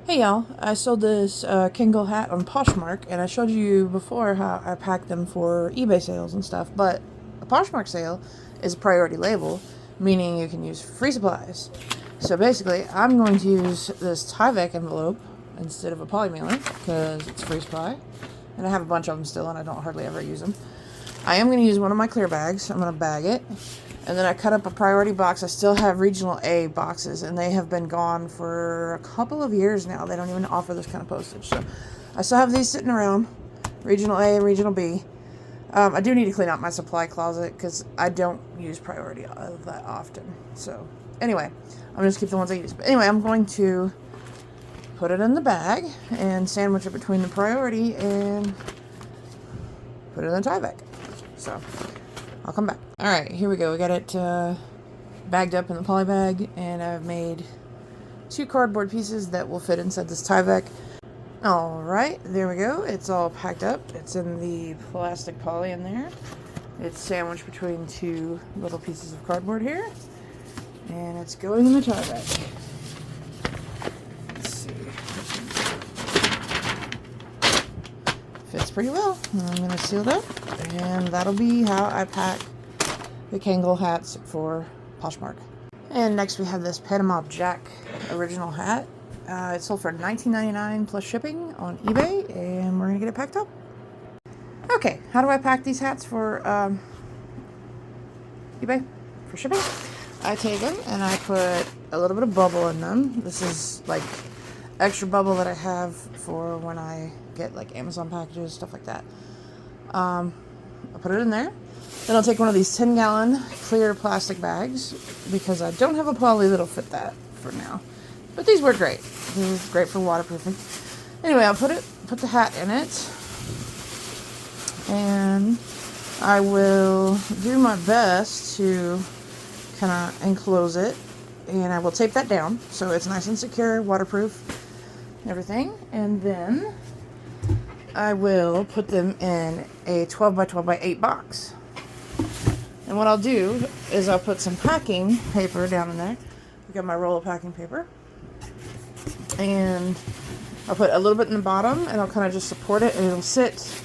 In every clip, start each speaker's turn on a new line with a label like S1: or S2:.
S1: Hey y'all, I sold this Kangol hat on Poshmark, and I showed you before how I packed them for eBay sales and stuff, but a Poshmark sale is a priority label, meaning you can use free supplies. So basically, I'm going to use this Tyvek envelope instead of a poly mailer, because it's free supply, and I have a bunch of them still, and I don't hardly ever use them. I am going to use one of my clear bags. I'm going to bag it. And then I cut up a priority box. I still have regional A boxes, and they have been gone for a couple of years now. They don't even offer this kind of postage. So I still have these sitting around, regional A and regional B. I do need to clean out my supply closet because I don't use priority that often. So anyway, I'm going to keep the ones I use. But anyway, I'm going to put it in the bag and sandwich it between the priority and put it in the Tyvek. So I'll come back. All right, here we go. We got it bagged up in the poly bag, and I've made 2 cardboard pieces that will fit inside this Tyvek. All right, there we go. It's all packed up. It's in the plastic poly in there. It's sandwiched between 2 little pieces of cardboard here, and it's going in the Tyvek. Let's see. Fits pretty well. I'm going to seal it up, and that'll be how I pack the Kangol hats for Poshmark. And next we have this Panama Jack original hat. It sold for $19.99 plus shipping on eBay, and we're going to get it packed up. Okay, how do I pack these hats for eBay for shipping? I take them and I put a little bit of bubble in them. This is like extra bubble that I have for when I get like Amazon packages, stuff like that. I'll put it in there. Then I'll take one of these 10-gallon clear plastic bags because I don't have a poly that'll fit that for now. But these work great. These are great for waterproofing. Anyway, I'll put the hat in it, and I will do my best to kind of enclose it, and I will tape that down so it's nice and secure, waterproof, everything. And then I will put them in a 12 by 12 by 8 box. And what I'll do is I'll put some packing paper down in there. I got my roll of packing paper. And I'll put a little bit in the bottom, and I'll kind of just support it, and it'll sit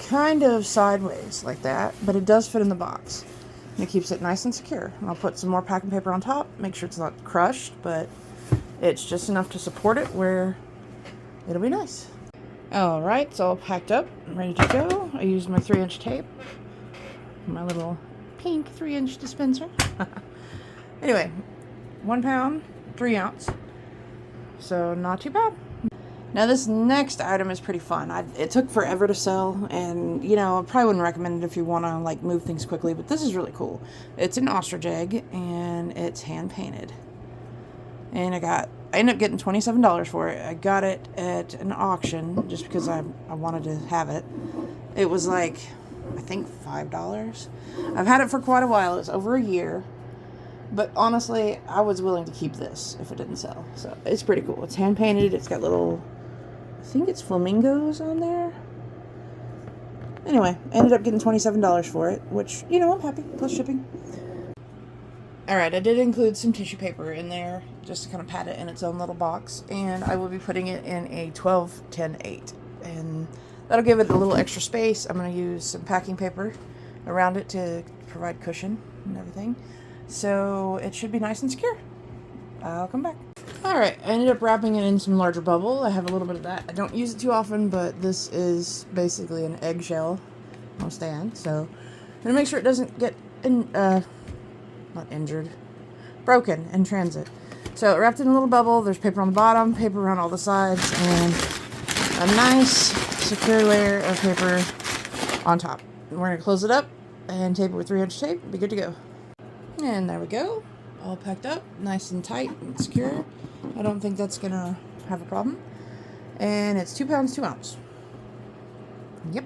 S1: kind of sideways like that, but it does fit in the box. And it keeps it nice and secure. And I'll put some more packing paper on top, make sure it's not crushed, but it's just enough to support it where it'll be nice. Alright, it's all packed up, ready to go. I used my 3-inch tape, my little pink 3-inch dispenser. Anyway, 1 pound, 3 ounce. So not too bad. Now this next item is pretty fun. It took forever to sell, and you know, I probably wouldn't recommend it if you want to like move things quickly, but this is really cool. It's an ostrich egg, and it's hand painted. And I ended up getting $27 for it. I got it at an auction just because I wanted to have it. It was like, I think $5. I've had it for quite a while. It's over a year. But honestly, I was willing to keep this if it didn't sell. So it's pretty cool. It's hand painted. It's got little, I think it's flamingos on there. Anyway, I ended up getting $27 for it, which, you know, I'm happy, plus shipping. Alright, I did include some tissue paper in there just to kind of pat it in its own little box. And I will be putting it in a 12-10-8. And that'll give it a little extra space. I'm going to use some packing paper around it to provide cushion and everything. So it should be nice and secure. I'll come back. Alright, I ended up wrapping it in some larger bubble. I have a little bit of that. I don't use it too often, but this is basically an eggshell on a stand. So I'm going to make sure it doesn't get not injured, broken in transit. So wrapped in a little bubble. There's paper on the bottom, paper around all the sides, and a nice secure layer of paper on top. And we're going to close it up and tape it with 3-inch tape. Be good to go. And there we go. All packed up, nice and tight and secure. I don't think that's going to have a problem. And it's 2 pounds, 2 ounce. Yep.